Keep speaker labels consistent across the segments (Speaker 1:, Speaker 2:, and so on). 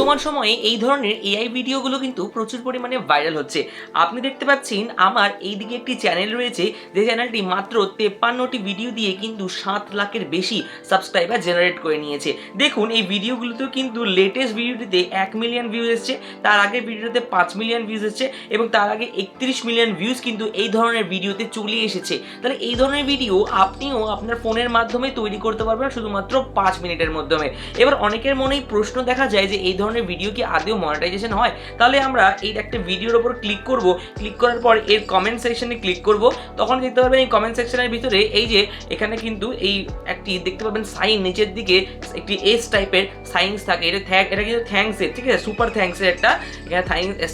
Speaker 1: বর্তমান সময়ে এই ধরনের এআই ভিডিওগুলো কিন্তু প্রচুর পরিমাণে ভাইরাল হচ্ছে। আপনি দেখতে পাচ্ছেন আমার এইদিকে একটি চ্যানেল রয়েছে, যে চ্যানেলটি মাত্র 53টি ভিডিও দিয়ে কিন্তু 7 লাখের বেশি সাবস্ক্রাইবার জেনারেট করে নিয়েছে। দেখুন এই ভিডিওগুলোতেও কিন্তু লেটেস্ট ভিডিওটিতে 1 মিলিয়ন ভিউজ এসছে, তার আগের ভিডিওতে 5 মিলিয়ন ভিউজ এসছে এবং তার আগে 31 মিলিয়ন ভিউজ কিন্তু এই ধরনের ভিডিওতে চলে এসেছে। তাহলে এই ধরনের ভিডিও আপনিও আপনার ফোনের মাধ্যমে তৈরি করতে পারবেন শুধুমাত্র 5 মিনিটের মাধ্যমে। এবার অনেকের মনেই প্রশ্ন দেখা যায় যে এই ধরনের ভিডিও কি আদৌ মনিটাইজেশন হয়? তাহলে আমরা এই একটা ভিডিওর উপর ক্লিক করব, ক্লিক করার পর এর কমেন্ট সেকশনে ক্লিক করব, তখন দেখতে পাবেন এই কমেন্ট সেকশনের ভিতরে এই যে এখানে কিন্তু এই একটি দেখতে পাবেন সাইন, নিচের দিকে একটি এস টাইপের সাইন্স থাকে, এটা কিন্তু থ্যাঙ্কসের, ঠিক আছে, সুপার থ্যাঙ্কসের একটা এখানে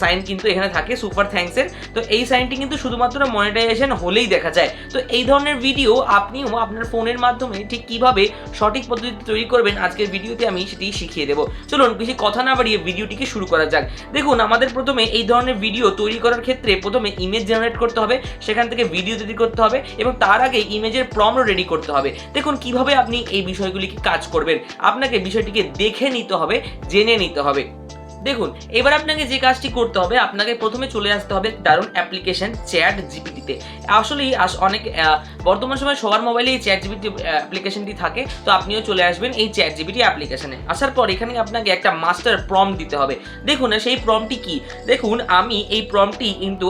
Speaker 1: সাইন কিন্তু এখানে থাকে সুপার থ্যাঙ্কসের। তো এই সাইনটি কিন্তু শুধুমাত্র মনিটাইজেশন হলেই দেখা যায়। তো এই ধরনের ভিডিও আপনিও আপনার ফোনের মাধ্যমে ঠিক কিভাবে সঠিক পদ্ধতিতে তৈরি করবেন আজকের ভিডিওতে আমি সেটি শিখিয়ে দেবো। চলুন বেশি কথা না বাড়িয়ে ভিডিওটিকে শুরু করা যাক। দেখুন আমাদের প্রথমে এই ধরনের ভিডিও তৈরি করার ক্ষেত্রে প্রথমে ইমেজ জেনারেট করতে হবে, সেখান থেকে ভিডিও তৈরি করতে হবে এবং তার আগে ইমেজের প্রম্পট রেডি করতে হবে। দেখুন কিভাবে আপনি এই বিষয়গুলিকে কাজ করবেন, আপনাকে বিষয়টিকে দেখে নিতে হবে, জেনে নিতে হবে। দেখুন এবার আপনাকে যে কাজটি করতে হবে, আপনাকে প্রথমে চলে আসতে হবে দারুণ অ্যাপ্লিকেশন চ্যাট জিপিটিতে। আসলেই অনেক বর্তমান সময় সবার মোবাইলে এই চ্যাট জিপিটি অ্যাপ্লিকেশনটি থাকে, তো আপনিও চলে আসবেন এই চ্যাট জিপিটি অ্যাপ্লিকেশনে। আসার পর এখানে আপনাকে একটা মাস্টার প্রম্পট দিতে হবে। দেখুন সেই প্রম্পটটি কি, দেখুন আমি এই প্রম্পটটি কিন্তু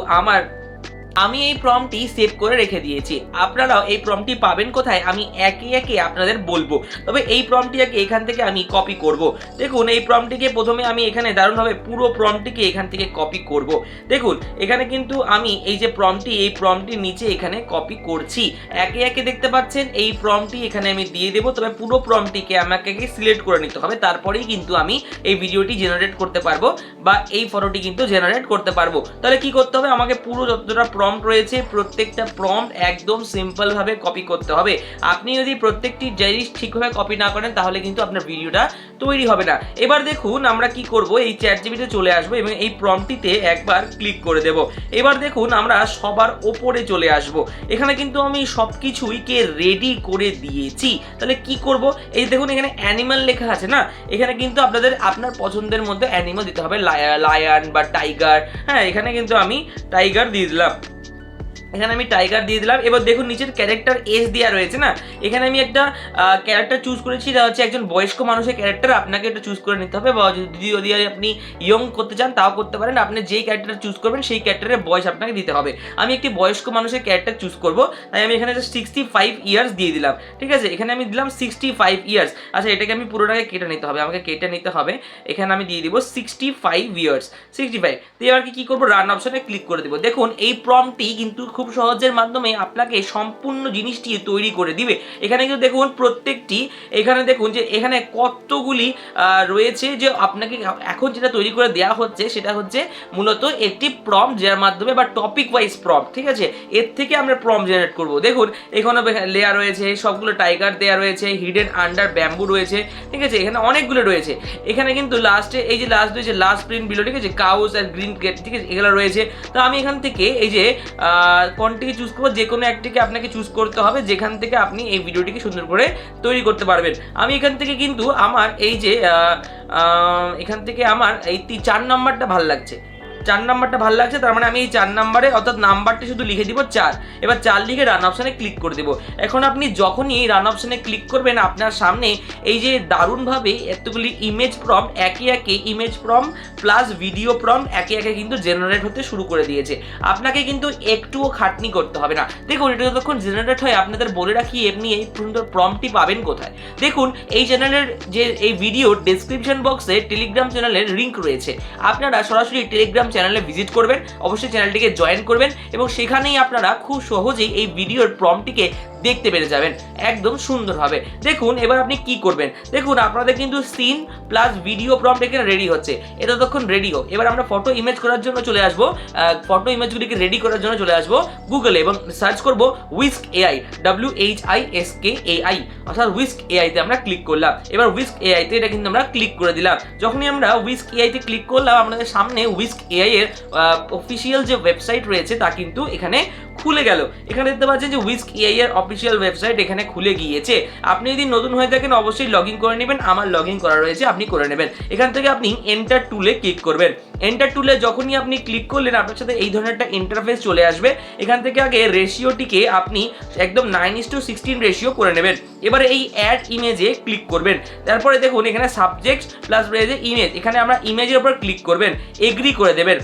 Speaker 1: আমি এই প্রম্পটটি সেভ করে রেখে দিয়েছি। আপনারাও এই প্রম্পটটি পাবেন কোথায় আমি একে একে আপনাদের বলবো, তবে এই প্রম্পটটিকে এখান থেকে আমি কপি করব। দেখুন এই প্রম্পটটিকে প্রথমে আমি এখানে দারুণভাবে পুরো প্রম্পটটিকে এখান থেকে কপি করব। দেখুন এখানে কিন্তু আমি এই যে প্রম্পটটি, এই প্রম্পটটির নিচে এখানে কপি করছি, একে একে দেখতে পাচ্ছেন এই প্রম্পটটি এখানে আমি দিয়ে দেবো। তবে পুরো প্রম্পটটিকে আমাকে সিলেক্ট করে নিতে হবে, তারপরেই কিন্তু আমি এই ভিডিওটি জেনারেট করতে পারবো বা এই ফটোটি কিন্তু জেনারেট করতে পারবো। তাহলে কি করতে হবে, আমাকে পুরো যতটা প্রম্পট রয়েছে প্রত্যেকটা প্রম্পট একদম সিম্পল ভাবে কপি করতে হবে। আপনি যদি প্রত্যেকটি জিনিস ঠিকভাবে কপি না করেন তাহলে কিন্তু আপনার ভিডিওটা তৈরি হবে না। এবার দেখুন আমরা কি করব, এই চ্যাট জিপিটিতে চলে আসবো এবং এই প্রম্পটটিতে একবার ক্লিক করে দেব। এবার দেখুন আমরা সবার ওপরে চলে আসব। এখানে কিন্তু আমি সবকিছুইকে রেডি করে দিয়েছি। তাহলে কি করব, এই দেখুন এখানে অ্যানিমাল লেখা আছে না, এখানে কিন্তু আপনার পছন্দের মধ্যে অ্যানিমাল দিতে হবে, লায়ন বা টাইগার। হ্যাঁ এখানে কিন্তু আমি টাইগার দিয়ে দিলাম, এখানে আমি টাইগার দিয়ে দিলাম। এবার দেখুন নিচের ক্যারেক্টার এস দেওয়া রয়েছে না, এখানে আমি একটা ক্যারেক্টার চুজ করেছি, এটা হচ্ছে একজন বয়স্ক মানুষের ক্যারেক্টার। আপনাকে এটা চুজ করে নিতে হবে, বা যদি আপনি ইয়ং করতে চান তাও করতে পারেন। আপনি যেই ক্যারেক্টার চুজ করবেন সেই ক্যারেক্টারের বয়স আপনাকে দিতে হবে। আমি একটি বয়স্ক মানুষের ক্যারেক্টার চুজ করব, তাই আমি এখানে 65 ইয়ার্স দিয়ে দিলাম। ঠিক আছে, এখানে আমি দিলাম 65 ইয়ার্স। আচ্ছা এটাকে আমি পুরোটাকে কেটে নিতে হবে, আমাকে কেটে নিতে হবে। এখানে আমি দিয়ে দিব 65 ইয়ার্স, 65। তো এবার কি করবো, রান অপশনে ক্লিক করে দেবো। দেখুন এই প্রম্পটটি কিন্তু খুব সহজের মাধ্যমে আপনাকে সম্পূর্ণ জিনিসটি তৈরি করে দিবে। এখানে কিন্তু দেখুন প্রত্যেকটি, এখানে দেখুন যে এখানে কতগুলি রয়েছে, যে আপনাকে এখন যেটা তৈরি করে দেওয়া হচ্ছে সেটা হচ্ছে মূলত একটি প্রম্পট, যার মাধ্যমে বা টপিক ওয়াইজ প্রম্পট, ঠিক আছে, এর থেকে আমরা প্রম্পট জেনারেট করব। দেখুন এখানে লেয়ার রয়েছে, সবগুলো টাইগার দেওয়া রয়েছে, হিডেন আন্ডার ব্যাম্বু রয়েছে, ঠিক আছে, এখানে অনেকগুলো রয়েছে। এখানে কিন্তু লাস্টে এই যে লাস্ট রয়েছে লাস্ট প্রিন্ট বিলো, ঠিক আছে, কাউস আর গ্রিন গেট, ঠিক আছে, এগুলো রয়েছে। তো আমি এখান থেকে এই যে কোনটিকে চুজ করবো, যে কোনো একটিকে আপনাকে চুজ করতে হবে, যেখান থেকে আপনি এই ভিডিওটিকে সুন্দর করে তৈরি করতে পারবেন। আমি এখান থেকে কিন্তু আমার এই যে এখান থেকে আমার এই 4 নাম্বারটা ভালো লাগছে, 4 নাম্বারটা ভালো লাগছে, তার মানে আমি এই 4 নাম্বারে অর্থাৎ নাম্বারটি শুধু লিখে দিব 4। এবার 4 লিখে রান অপশানে ক্লিক করে দেবো। এখন আপনি যখনই রান অপশানে ক্লিক করবেন আপনার সামনে এই যে দারুণভাবে এতগুলি ইমেজ প্রম্পট একে একে image prompt plus video prompt একে একে কিন্তু জেনারেট হতে শুরু করে দিয়েছে। আপনাকে কিন্তু একটুও খাটনি করতে হবে না। দেখুন এটা যতক্ষণ জেনারেট হয় আপনাদের বলে রাখি এমনি এই সুন্দর প্রম্পটটি পাবেন কোথায়। দেখুন এই চ্যানেলের যে এই ভিডিওর ডেসক্রিপশন বক্সে টেলিগ্রাম চ্যানেলের লিঙ্ক রয়েছে, আপনারা সরাসরি টেলিগ্রাম চ্যানেলে ভিজিট করবেন, অবশ্যই চ্যানেলটিকে জয়েন করবেন এবং সেখানেই আপনারা খুব সহজেই এই ভিডিওর প্রম্পটটিকে দেখতে পেরে যাবেন একদম সুন্দরভাবে। দেখুন এবার আপনি কি করবেন, দেখুন আপনাদের কিন্তু সিন প্লাস ভিডিও প্রম্পট এখানে রেডি হচ্ছে, এটা ততক্ষণ রেডি হোক। এবার আমরা ফটো ইমেজ করার জন্য চলে আসবো, ফটো ইমেজগুলিকে রেডি করার জন্য চলে আসবো গুগলে এবং সার্চ করবো উইস্ক এআই, WHISKAI, অর্থাৎ উইস্ক এআইতে আমরা ক্লিক করলাম। এবার উইস্ক এআইতে এটা কিন্তু আমরা ক্লিক করে দিলাম। যখনই আমরা উইস্ক এআইতে ক্লিক করলাম আমাদের সামনে উইস্ক এআই এর অফিসিয়াল যে ওয়েবসাইট রয়েছে তা কিন্তু এখানে খুলে গেল। এখানে দেখতে পাচ্ছেন যে উইস্ক এআই এর অফিসিয়াল ওয়েবসাইট এখানে খুলে গিয়েছে। আপনি যদি নতুন হয়ে থাকেন অবশ্যই লগ ইন করে নেবেন, আমার লগ ইন করা রয়েছে, আপনি করে নেবেন। এখান থেকে আপনি এন্টার টুলে ক্লিক করবেন। এন্টার টুলে যখনই আপনি ক্লিক করলেন আপনার সাথে এই ধরনের একটা ইন্টারফেস চলে আসবে। এখান থেকে আগে রেশিওটিকে আপনি একদম 9:16 রেশিও করে নেবেন। এবারে এই অ্যাড ইমেজে ক্লিক করবেন। তারপরে দেখুন এখানে সাবজেক্ট প্লাস রয়েছে ইমেজ, এখানে আমরা ইমেজের উপর ক্লিক করবেন, এগ্রি করে দেবেন।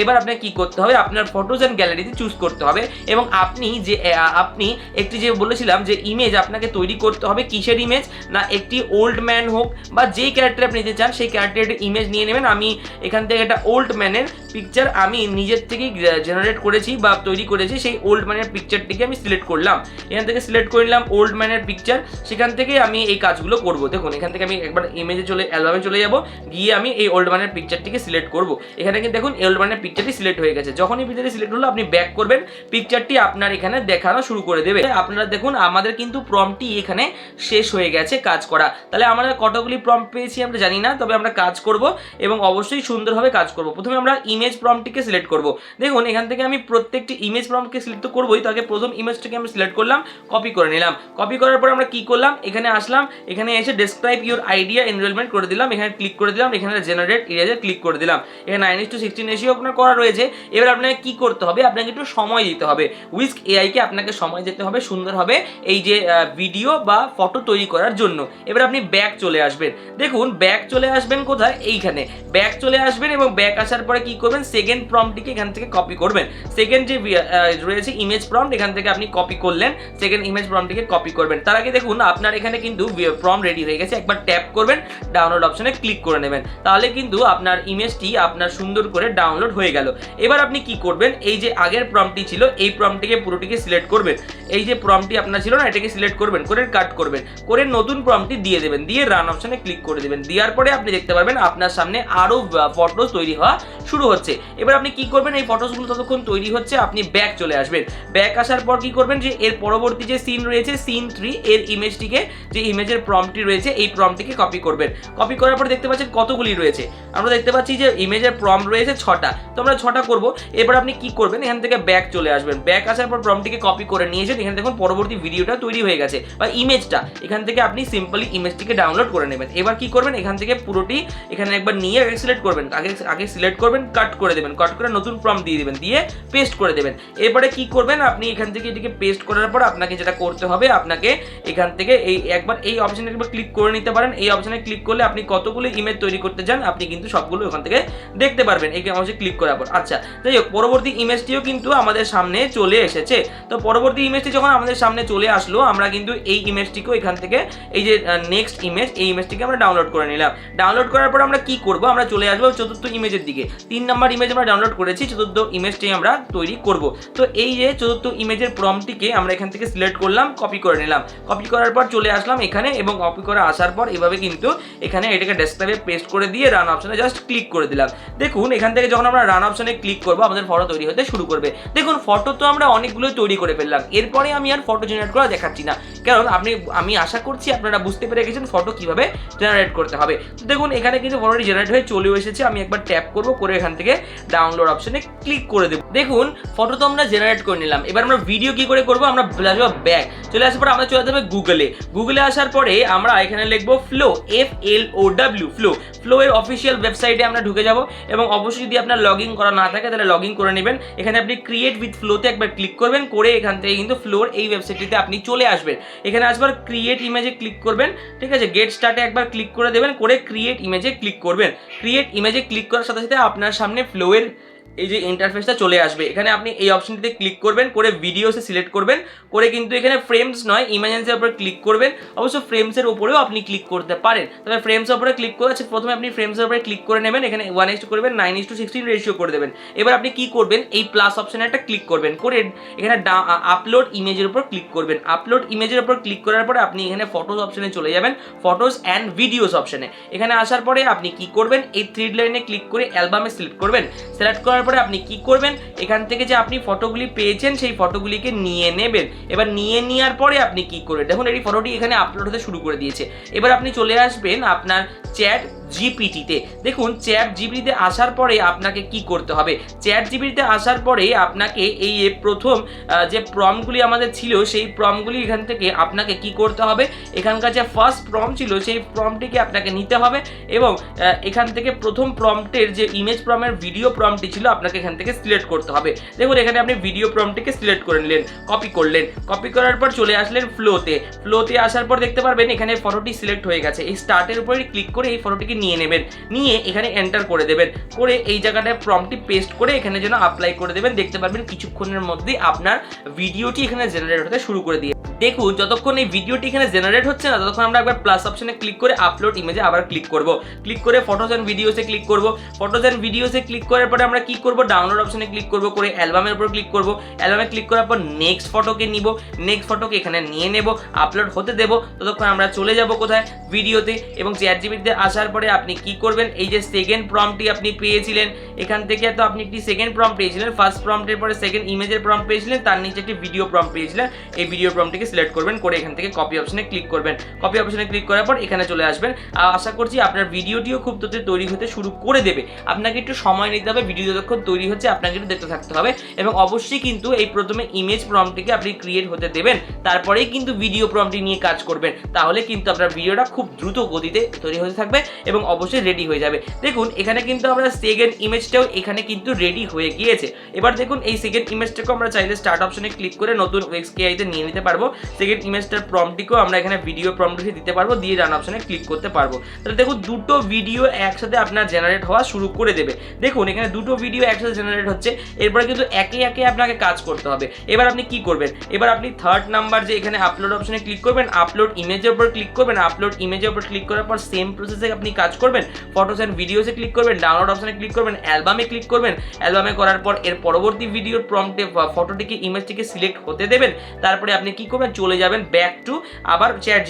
Speaker 1: এবার আপনাকে কি করতে হবে, আপনার ফটোজ অ্যান্ড গ্যালারিতে চুজ করতে হবে এবং আপনি একটি যে বলেছিলাম যে ইমেজ আপনাকে তৈরি করতে হবে, কিসের ইমেজ না একটি ওল্ড ম্যান হোক বা যেই ক্যারেক্টার আপনি নিতে চান সেই ক্যারেক্টারের ইমেজ নিয়ে নেবেন। আমি এখান থেকে একটা ওল্ড ম্যানের পিকচার আমি নিজের থেকেই জেনারেট করেছি বা তৈরি করেছি, সেই ওল্ড ম্যানের পিকচারটিকে আমি সিলেক্ট করলাম। এখান থেকে সিলেক্ট করে নিলাম ওল্ড ম্যানের পিকচার, সেখান থেকে আমি এই কাজগুলো করব। দেখুন এখান থেকে আমি একবার ইমেজে অ্যালবামে চলে যাব, গিয়ে আমি এই ওল্ড ম্যানের পিকচারটিকে সিলেক্ট করব। এখানে কিন্তু দেখুন ওল্ড ম্যানের পিকচারটি সিলেক্ট হয়ে গেছে। যখনই পিকচারটি সিলেক্ট হলো আপনি ব্যাক করবেন, পিকচারটি আপনার এখানে দেখানো শুরু করে দেবে। আপনারা দেখুন আমাদের কিন্তু প্রম্পটটি এখানে শেষ হয়ে গেছে কাজ করা। তাহলে আমরা কতগুলি প্রম্পট পেয়েছি আমরা জানি না, তবে আমরা কাজ করব এবং অবশ্যই সুন্দরভাবে কাজ করব। প্রথমে আমরা ইমেজ প্রম্পটটিকে সিলেক্ট করব। দেখুন এখান থেকে আমি প্রত্যেকটি ইমেজ প্রম্পটকে সিলেক্ট তো করবোই, তাকে প্রথম ইমেজটাকে আমি সিলেক্ট করলাম, কপি করে নিলাম। কপি করার পর আমরা কি করলাম, এখানে আসলাম, এখানে এসে ডেসক্রাইব ইউর আইডিয়া এনরোলমেন্ট করে দিলাম, এখানে ক্লিক করে দিলাম, এখানে জেনারেট ইরেজে ক্লিক করে দিলাম। এখানে 9:16 রেশিও আপনার করা রয়েছে। এবার আপনাকে কি করতে হবে, আপনাকে একটু সময় দিতে হবে। উইস্ক এআইকে আপনাকে সময় দিতে হবে সুন্দরভাবে এই যে ভিডিও বা ফটো তৈরি করার জন্য। এবার আপনি ব্যাক চলে আসবেন। দেখুন ব্যাক চলে আসবেন কোথায়, এইখানে ব্যাক চলে আসবেন এবং ব্যাক আসার পরে কি করবেন, সেকেন্ড প্রম্পটটিকে এখান থেকে কপি করবেন। সেকেন্ড যে রয়েছে ইমেজ প্রম্পট, এখান থেকে আপনি কপি করলেন, সেকেন্ড ইমেজ প্রম্পটটিকে কপি করবেন। তার আগে দেখুন আপনার এখানে কিন্তু প্রম্পট রেডি হয়ে গেছে। একবার ট্যাপ করবেন, ডাউনলোড অপশনে ক্লিক করে নেবেন, তাহলে কিন্তু আপনার ইমেজটি আপনার সুন্দর করে ডাউনলোড হয়ে গেল। এবার আপনি কি করবেন, এই যে আগের প্রম্পটটি ছিল এই প্রম্পটটিকে পুরোটিকে সিলেক্ট করবেন। এই যে প্রম্পটটি আপনার ছিল না এটাকে সিলেক্ট করবেন, করে কাট করবেন, করে নতুন প্রম্পটটি দিয়ে দেবেন, দিয়ে রান অপশনে ক্লিক করে দেবেন। দেওয়ার পরে আপনি দেখতে পারবেন আপনার সামনে আরো ফটোজ তৈরি হওয়া শুরু হচ্ছে। এবার আপনি কি করবেন, এই ফটোসগুলো ততক্ষণ তৈরি হচ্ছে আপনি ব্যাক চলে আসবেন। ব্যাক আসার পর কি করবেন, যে এর পরবর্তী যে সিন রয়েছে সিন 3 এর ইমেজটিকে, যে ইমেজের প্রম্পটটি রয়েছে এই প্রম্পটটিকে কপি করবেন। কপি করার পর দেখতে পাচ্ছেন কতগুলি রয়েছে, আমরা দেখতে পাচ্ছি যে ইমেজের প্রম্পট রয়েছে 6টা, তো আমরা 6টা করব। এবার আপনি কি করবেন, এখান থেকে ব্যাক চলে আসবেন। ব্যাক আসার পর প্রম্পটটিকে কপি করে নিয়েছেন, এখানে দেখুন পরবর্তী ভিডিওটা তৈরি হয়ে গেছে বা ইমেজটা, এখান থেকে আপনি সিম্পলি ইমেজটিকে ডাউনলোড করে নেবেন। এবার কি করবেন, এখান থেকে পুরোটি এখানে একবার নিয়ে আগে সিলেক্ট করবেন, আগে সিলেক্ট করবেন, কাট করে দেবেন, কাট করে নতুন প্রম্পট দিয়ে দিবেন, দিয়ে পেস্ট করে দেবেন। এরপরে কি করবেন, আপনি এখান থেকে এটিকে পেস্ট করার পর আপনাকে যেটা করতে হবে, আপনাকে এখান থেকে একবার এই অপশনে একবার ক্লিক করে নিতে পারেন। এই অপশনে ক্লিক করলে আপনি কতগুলো ইমেজ তৈরি করতে চান আপনি কিন্তু সবগুলো ওখান থেকে দেখতে পারবেন এই অপশনে ক্লিক করার পর। আচ্ছা যাই হোক, পরবর্তী ইমেজটিও কিন্তু আমাদের সামনে চলে এসেছে। তো পরবর্তী ইমেজটি যখন আমাদের সামনে চলে আসলো, আমরা কিন্তু এই ইমেজটিকেও এখান থেকে এই যে নেক্সট ইমেজ, এই ইমেজটিকে আমরা ডাউনলোড করে নিলাম। ডাউনলোড করার পর আমরা কি করব, আমরা চলে আসবো চতুর্থ ইমেজের দিকে। 3 নাম্বার ইমেজ আমরা ডাউনলোড করেছি, চতুর্থ ইমেজটি আমরা তৈরি করব। তো এই যে চতুর্থ ইমেজের প্রম্পটটিকে আমরা এখান থেকে সিলেক্ট করলাম, কপি করে নিলাম। কপি করার পর চলে আসলাম এখানে এবং কপি করে আসার পর এভাবে কিন্তু এখানে এটাকে ডেস্কটপে পেস্ট করে দিয়ে রান অপশনে জাস্ট ক্লিক করে দিলাম। দেখুন এখান থেকে যখন আমরা রান অপশনে ক্লিক করব আমাদের ফটো তৈরি হতে শুরু করবে। দেখুন ফটো তো আমরা অনেকগুলো তৈরি করে ফেললাম, এরপরে আমি আর ফটো জেনারেট করা দেখাচ্ছি না, কারণ আমি আশা করছি আপনারা বুঝতে পেরে গেছেন ফটো কিভাবে জেনারেট করতে হবে। দেখুন এখানে কিন্তু ফটোটি জেনারেট হয়ে চলেও এসেছে। আমি একবার ট্যাপ করব, করে এখান থেকে ডাউনলোড অপশনে ক্লিক করে দেব। দেখুন ফটো তো আমরা জেনারেট করে নিলাম। এবার আমরা ভিডিও কি করে করব, আমরা আসবো ব্যাক, চলে আসার পর আমরা চলে যাবো গুগলে আসার পরে আমরা এখানে লিখবো ফ্লো, FLOW ফ্লো এর অফিসিয়াল ওয়েবসাইটে আমরা ঢুকে যাব এবং অবশ্যই যদি আপনার লগ ইন করা না থাকে তাহলে লগ ইন করে নেবেন। এখানে আপনি ক্রিয়েট উইথ ফ্লোতে একবার ক্লিক করবেন, করে এখান থেকে কিন্তু ফ্লোর এই ওয়েবসাইটটিতে আপনি চলে আসবেন। এখানে আসবার ক্রিয়েট ইমেজে ক্লিক করবেন, ঠিক আছে, গেট স্টার্টে একবার ক্লিক করে দেবেন, করে ক্রিয়েট ইমেজে ক্লিক করবেন। ক্রিয়েট ইমেজে ক্লিক করার সাথে সাথে আপনার সামনে ফ্লোয়ের এই যে ইন্টারফেসটা চলে আসবে। এখানে আপনি এই অপশনটিতে ক্লিক করবেন, করে ভিডিওসে সিলেক্ট করবেন, করে কিন্তু এখানে ফ্রেমস নয় ইমার্জেন্সির উপরে ক্লিক করবেন। অবশ্য ফ্রেমসের উপরেও আপনি ক্লিক করতে পারেন, তবে ফ্রেমসের উপরে ক্লিক করে প্রথমে আপনি ফ্রেমসের উপরে ক্লিক করে নেবেন। এখানে 1:2 করবেন, 9:16 রেশিও করে দেবেন। এবার আপনি কি করবেন, এই প্লাস অপশনে একটা ক্লিক করবেন, করে এখানে আপলোড ইমেজের উপর ক্লিক করবেন। আপলোড ইমেজের উপর ক্লিক করার পরে আপনি এখানে ফটোজ অপশনে চলে যাবেন, ফটোজ অ্যান্ড ভিডিওস অপশনে। এখানে আসার পরে আপনি কি করবেন, এই 3 লাইনে ক্লিক করে অ্যালবামে সিলেক্ট করবেন। সিলেক্ট করার পরে আপনি কি করবেন, এখান থেকে যে আপনি ফটোগুলি পেয়েছেন সেই ফটোগুলিকে নিয়ে নেবেন। এবার নিয়ে নেওয়ার পরে আপনি কি করবেন, দেখুন এই ফটোটি এখানে আপলোড হতে শুরু করে দিয়েছে। এবার আপনি চলে আসবেন আপনার চ্যাট জিপিটিতে। দেখুন চ্যাট জিপিটিতে আসার পরে আপনাকে কি করতে হবে, চ্যাট জিপিটিতে আসার পরে আপনাকে এই প্রথম যে প্রম্পটগুলি আমাদের ছিল সেই প্রম্পটগুলি এখান থেকে আপনাকে কি করতে হবে, এখানকার যে ফার্স্ট প্রম্পট ছিল সেই প্রম্পটটিকে আপনাকে নিতে হবে এবং এখান থেকে প্রথম প্রম্পটের যে ইমেজ প্রম্পটের ভিডিও প্রম্পটটি ছিল আপনাকে এখান থেকে সিলেক্ট করতে হবে। দেখুন এখানে আপনি ভিডিও প্রম্পটটিকে সিলেক্ট করে নিলেন, কপি করলেন, কপি করার পর চলে আসলেন ফ্লোতে আসার পর দেখতে পারবেন এখানে ফটোটি সিলেক্ট হয়ে গেছে। এই স্টার্টের উপরে ক্লিক করে এই ফটোটিকে নিয়ে নেবেন, নিয়ে এখানে এন্টার করে দেবেন, করে এই জায়গাটায় প্রম্পটটি পেস্ট করে এখানে যেন অ্যাপ্লাই করে দেবেন। দেখতে পারবেন কিছুক্ষণের মধ্যে আপনার ভিডিওটি এখানে জেনারেট হতে শুরু করে দিয়ে। দেখুন যতক্ষণ এই ভিডিওটি এখানে জেনারেট হচ্ছে না ততক্ষণ আমরা একবার প্লাস অপশনে ক্লিক করে আপলোড ইমেজে আবার ক্লিক করব, ক্লিক করে ফটোস অ্যান্ড ভিডিওসে ক্লিক করব। ফটোস অ্যান্ড ভিডিওসে ক্লিক করার পরে আমরা কি করব, ডাউনলোড অপশনে ক্লিক করব, করে অ্যালবামের উপর ক্লিক করব। অ্যালবামে ক্লিক করার পর নেক্সট ফটোকে নিব, নেক্সট ফটোকে এখানে নিয়ে নেব, আপলোড হতে দেব। ততক্ষণ আমরা চলে যাব কোথায়, ভিডিওতে। এবং চ্যাট জিপিটিতে আসার পরে আপনি কি করবেন, এই যে সেকেন্ড প্রম্পটটি আপনি পেয়েছিলেন এখান থেকে, তো আপনি একটি সেকেন্ড প্রম্পট পেয়েছিলেন, ফার্স্ট প্রম্পটের পরে সেকেন্ড ইমেজের প্রম্পট পেয়েছিলেন, তার নিচে একটি ভিডিও প্রম্পট পেয়েছিলেন। এই ভিডিও প্রম্পটটিকে সিলেক্ট করবেন, করে এখান থেকে কপি অপশনে ক্লিক করবেন। কপি অপশনে ক্লিক করার পর এখানে চলে আসবেন। আশা করছি আপনার ভিডিওটিও খুব দ্রুত তৈরি হতে শুরু করে দেবে। আপনাকে একটু সময় নিতে হবে, ভিডিও যতক্ষণ তৈরি হচ্ছে আপনাকে একটু দেখতে থাকতে হবে এবং অবশ্যই কিন্তু এই প্রথমে ইমেজ প্রম্পটটিকে আপনি ক্রিয়েট হতে দেবেন, তারপরেই কিন্তু ভিডিও প্রম্পটটি নিয়ে কাজ করবেন। তাহলে কিন্তু আপনার ভিডিওটা খুব দ্রুত গতিতে তৈরি হতে থাকবে এবং অবশ্যই রেডি হয়ে যাবে। দেখুন এখানে কিন্তু আমরা সেকেন্ড ইমেজটাও এখানে কিন্তু রেডি হয়ে গিয়েছে। এবার দেখুন এই সেকেন্ড ইমেজটাকে আমরা চাইলে স্টার্ট অপশনে ক্লিক করে নতুন ওয়েক্সকেআইতে নিয়ে নিতে পারবো। সেকেন্ড ইমেজটার প্রম্পটটিকেও আমরা এখানে ভিডিও প্রম্পট দিতে পারবো, দিয়ে রান অপশনে ক্লিক করতে পারবো। তাহলে দেখুন দুটো ভিডিও একসাথে আপনার জেনারেট হওয়া শুরু করে দেবে। দেখুন এখানে দুটো ভিডিও একসাথে জেনারেট হচ্ছে, এরপরে কিন্তু একে একে আপনাকে কাজ করতে হবে। এবার আপনি কি করবেন, এবার আপনি থার্ড নাম্বার যে এখানে আপলোড অপশনে ক্লিক করবেন, আপলোড ইমেজের উপর ক্লিক করবেন, আপলোড ইমেজের উপর ক্লিক করার পর সেম প্রসেসে আপনি কাজ করবেন। ফটোস অ্যান্ড ভিডিওসে ক্লিক করবেন, ডাউনলোড অপশনে ক্লিক করবেন, অ্যালবামে ক্লিক করবেন। অ্যালবামে করার পর এর পরবর্তী ভিডিওর প্রম্পটে ফটোটিকে ইমেজটিকে সিলেক্ট হতে দেবেন। তারপরে আপনি কি করবেন, চলে যাবেন ব্যাক টু আবার চ্যাট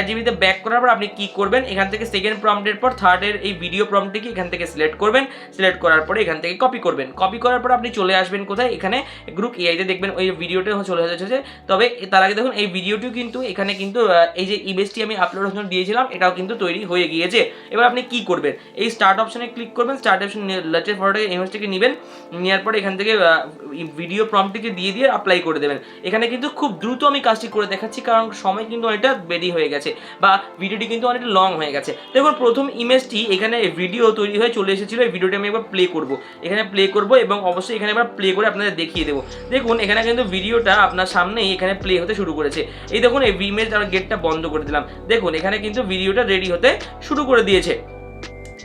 Speaker 1: জিপিটিতে ব্যাক করার পর আপনি কি করবেন, এখান থেকে সেকেন্ড প্রম্পটের পর থার্ডের এই ভিডিও প্রম্পটটিকে এখান থেকে সিলেক্ট করবেন। সিলেক্ট করার পরে এখান থেকে কপি করবেন, কপি করার পর আপনি চলে আসবেন কোথায়, এখানে গ্রুপ এআইতে দেখবেন ওই ভিডিওটা চলে যাচ্ছে। তবে তার আগে দেখুন এই ভিডিওটিও কিন্তু এখানে কিন্তু এই যে ইমেজটি আমি আপলোড অপশন দিয়েছিলাম এটাও কিন্তু তৈরি হয়ে গিয়েছে। এবার আপনি কি করবেন, এই স্টার্ট অপশনে ক্লিক করবেন, স্টার্ট অপশন লেটেস্ট ফটোটাকে ইমেজটিকে নেবেন, নেওয়ার পরে এখান থেকে ভিডিও প্রম্পটটিকে দিয়ে অ্যাপ্লাই করে দেবেন। এখানে কিন্তু খুব দ্রুত আমি কাজটি করে দেখাচ্ছি কারণ সময় কিন্তু অনেকটা দেরি হয়ে গেছে বা ভিডিওটি কিন্তু অনেকটা লং হয়ে গেছে। দেখুন প্রথম ইমেজটি এখানে ভিডিও তৈরি হয়ে চলে এসেছিল, এই ভিডিওটি আমি এবার প্লে করব, এখানে প্লে করব এবং অবশ্যই এখানে এবার প্লে করে আপনাদের দেখিয়ে দেবো। দেখুন এখানে কিন্তু ভিডিওটা আপনার সামনেই এখানে প্লে হতে শুরু করেছে। এই দেখুন এই ইমেজ আর গেটটা বন্ধ করে দিলাম, দেখুন এখানে কিন্তু ভিডিওটা রেডি হতে শুরু করে দিয়েছে।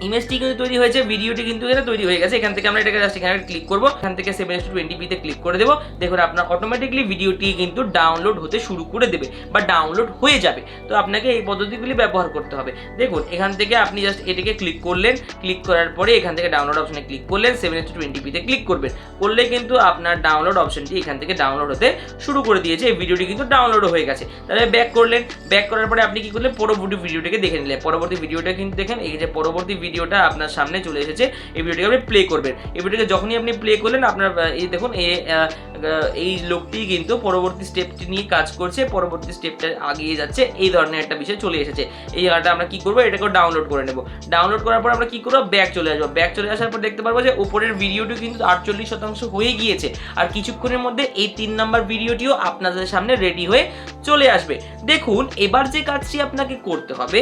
Speaker 1: ইমেজটি কিন্তু তৈরি হয়েছে, ভিডিওটি কিন্তু এটা তৈরি হয়ে গেছে। এখান থেকে আমরা এটাকে জাস্ট এখানে ক্লিক করবো, এখান থেকে 7:20p তে ক্লিক করে দেবো। দেখুন আপনার অটোমেটিকলি ভিডিওটি কিন্তু ডাউনলোড হতে শুরু করে দেবে বা ডাউনলোড হয়ে যাবে। তো আপনাকে এই পদ্ধতিগুলি ব্যবহার করতে হবে। দেখুন এখান থেকে আপনি জাস্ট এটাকে ক্লিক করলেন, ক্লিক করার পরে এখান থেকে ডাউনলোড অপশনে ক্লিক করলেন, 7:20p তে ক্লিক করবেন, করলে কিন্তু আপনার ডাউনলোড অপশনটি এখান থেকে ডাউনলোড হতে শুরু করে দিয়েছে। এই ভিডিওটি কিন্তু ডাউনলোড হয়ে গেছে। তাহলে ব্যাক করলেন, ব্যাক করার পরে আপনি কি করলেন, পরবর্তী ভিডিওটাকে দেখে নিলেন। পরবর্তী ভিডিওটা কিন্তু দেখেন এই যে পরবর্তী ভিডিওটা আপনার সামনে চলে এসেছে। এই ভিডিওটাকে আপনি প্লে করবেন। এই ভিডিওটাকে যখনই আপনি প্লে করলেন আপনার এই দেখুন এই লোকটি কিন্তু পরবর্তী স্টেপটি নিয়ে কাজ করছে, পরবর্তী স্টেপটা আগিয়ে যাচ্ছে, এই ধরনের একটা বিষয় চলে এসেছে। এই জায়গাটা আমরা কি করবো, এটাকে ডাউনলোড করে নেব। ডাউনলোড করার পর আমরা কি করবো, ব্যাক চলে আসবো। ব্যাক চলে আসার পর দেখতে পারবো যে উপরের ভিডিওটি কিন্তু 48% হয়ে গিয়েছে। আর কিছুক্ষণের মধ্যে এই 3 নাম্বার ভিডিওটিও আপনাদের সামনে রেডি হয়ে চলে আসবে। দেখুন এবার যে কাজটি আপনাকে করতে হবে,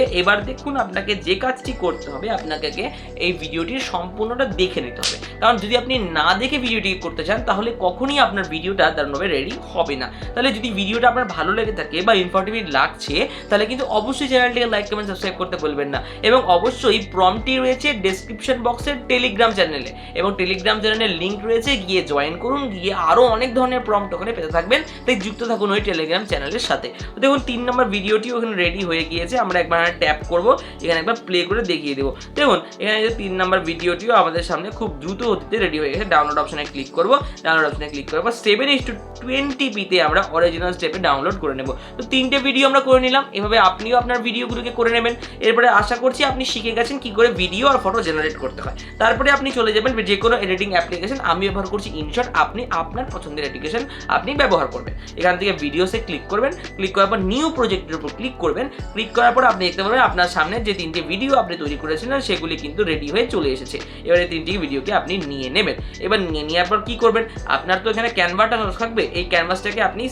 Speaker 1: আপনাকে এই ভিডিওটির সম্পূর্ণটা দেখে নিতে হবে। কারণ যদি আপনি না দেখে ভিডিওটি করতে চান তাহলে কখনই আপনার ভিডিওটা দারুণভাবে রেডি হবে না। তাহলে যদি ভিডিওটা আপনার ভালো লেগে থাকে বা ইনফরমেটিভ লাগছে তাহলে কিন্তু অবশ্যই চ্যানেলটিকে লাইক কমেন্ট সাবস্ক্রাইব করতে ভুলবেন না। এবং অবশ্যই প্রম্পটটি রয়েছে ডেসক্রিপশন বক্সের টেলিগ্রাম চ্যানেলে, এবং টেলিগ্রাম চ্যানেলের লিঙ্ক রয়েছে, গিয়ে জয়েন করুন, গিয়ে আরও অনেক ধরনের প্রম্পট ওখানে পেতে থাকবেন। তাই যুক্ত থাকুন ওই টেলিগ্রাম চ্যানেলের সাথে। দেখুন 3 নম্বর ভিডিওটি ওখানে রেডি হয়ে গিয়েছে। আমরা একবার ট্যাপ করবো, এখানে একবার প্লে করে দেখিয়ে দেবো। দেখুন এখানে যে 3 নম্বর ভিডিওটিও আমাদের সামনে খুব দ্রুত গতিতে রেডি হয়ে গেছে। ডাউনলোড অপশনে ক্লিক করবো, ডাউনলোড অপশনে ক্লিক করার পর 7:20p আমরা অরিজিনাল স্টেপে ডাউনলোড করে নেব। তো 3টে ভিডিও আমরা করে নিলাম, এভাবে আপনিও আপনার ভিডিওগুলোকে করে নেবেন। এরপরে আশা করছি আপনি শিখে গেছেন কি করে ভিডিও আর ফটো জেনারেট করতে হয়। তারপরে আপনি চলে যাবেন যে কোনো এডিটিং অ্যাপ্লিকেশন, আমি ব্যবহার করছি ইনশট, আপনি আপনার পছন্দের অ্যাপ্লিকেশন আপনি ব্যবহার করবেন। এখান থেকে ভিডিওসে ক্লিক করবেন, ক্লিক করার পর নিউ প্রজেক্টের উপর ক্লিক করবেন, ক্লিক করার পর আপনি দেখতে পাবেন আপনার সামনে যে 3টে ভিডিও আপনি তৈরি করেছিলেন সেগুলি কিন্তু রেডি হয়ে চলে এসেছে। এবারে 3টি ভিডিওকে আপনি নিয়ে নেবেন। এবার নিয়ে নেওয়ার পর কি করবেন, আপনার তো এখানে ক্যানভাটা থাকবে, এই ক্যানভাসটাকে আপনি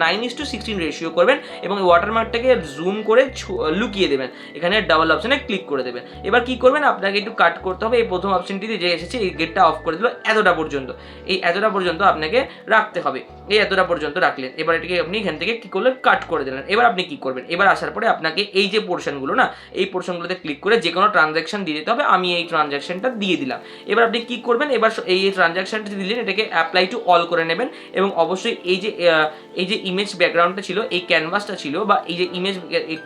Speaker 1: 9:16 রেশিও করবেন এবং ওয়াটারমার্কটাকে জুম করে লুকিয়ে দেবেন, এখানে ডাবল অপশনে ক্লিক করে দেবেন। এবার কি করবেন, আপনাকে একটু কাট করতে হবে। এই প্রথম অপশনটিতে যে এসেছে এই গেটটা অফ করে দিল এতটা পর্যন্ত, এই এতটা পর্যন্ত আপনাকে রাখতে হবে, এই এতটা পর্যন্ত রাখলেন। এবার এটাকে আপনি এখান থেকে কি করলেন, কাট করে দিলেন। এবার আপনি কি করবেন, এবার আসার পরে আপনাকে এই যে পোর্শনগুলো না, এই পোর্শনগুলোতে ক্লিক করে যে কোনো ট্রানজ্যাকশন দিয়ে দিতে হবে। আমি এই ট্রানজ্যাকশনটা দিয়ে দিলাম। এবার আপনি কি করবেন, এবার এই ট্রানজ্যাকশনটা দিলেন, এটাকে অ্যাপ্লাই টু অল করে নেবেন এবং অবশ্যই এই যে ইমেজ ব্যাকগ্রাউন্ডটা ছিল, এই ক্যানভাসটা ছিল বা এই যে ইমেজ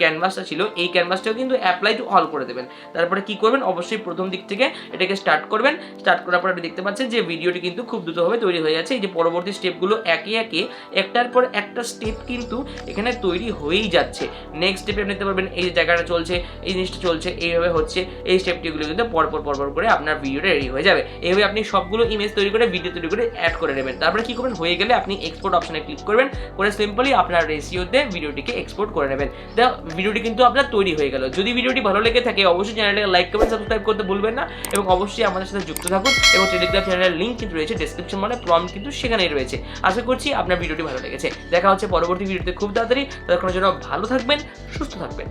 Speaker 1: ক্যানভাসটা ছিল, এই ক্যানভাসটাও কিন্তু অ্যাপ্লাই টু অল করে দেবেন। তারপরে কি করবেন, অবশ্যই প্রথম দিক থেকে এটাকে স্টার্ট করবেন। স্টার্ট করার পর আপনি দেখতে পাচ্ছেন যে ভিডিওটি কিন্তু খুব দ্রুতভাবে তৈরি হয়ে যাচ্ছে। এই যে পরবর্তী স্টেপগুলো একে একে একটার পর একটা স্টেপ কিন্তু এখানে তৈরি হয়েই যাচ্ছে। নেক্সট স্টেপে আপনি দেখতে পারবেন এই যে জায়গাটা চলছে, এই জিনিসটা চলছে, এইভাবে হচ্ছে। এই স্টেপটিগুলো কিন্তু পরপর করে আপনার ভিডিওটা রেডি হয়ে যাবে। এইভাবে আপনি সবগুলো ইমেজ তৈরি করে ভিডিও তৈরি করে অ্যাড করে নেবেন। তারপরে কি করবেন, হয়ে গেলে আপনি এক্সপোর্ট অপশনে ক্লিক করবেন, করে সিম্পলি আপনার রেশিওতে ভিডিওটিকে এক্সপোর্ট করে নেবেন। ভিডিওটি কিন্তু আপনার তৈরি হয়ে গেল। যদি ভিডিওটি ভালো লেগে থাকে অবশ্যই চ্যানেলটাকে লাইক করবেন, সাবস্ক্রাইব করতে ভুলবেন না এবং অবশ্যই আমাদের সাথে যুক্ত থাকুন। এবং টেলিগ্রাম চ্যানেলের লিঙ্ক কিন্তু রয়েছে ডেসক্রিপশন, মানে প্রম্পট কিন্তু সেখানেই রয়েছে। আশা করছি আপনার ভিডিওটি ভালো লেগেছে। দেখা হচ্ছে পরবর্তী ভিডিওতে খুব তাড়াতাড়ি। ততক্ষণের জন্য ভালো থাকবেন, সুস্থ থাকবেন।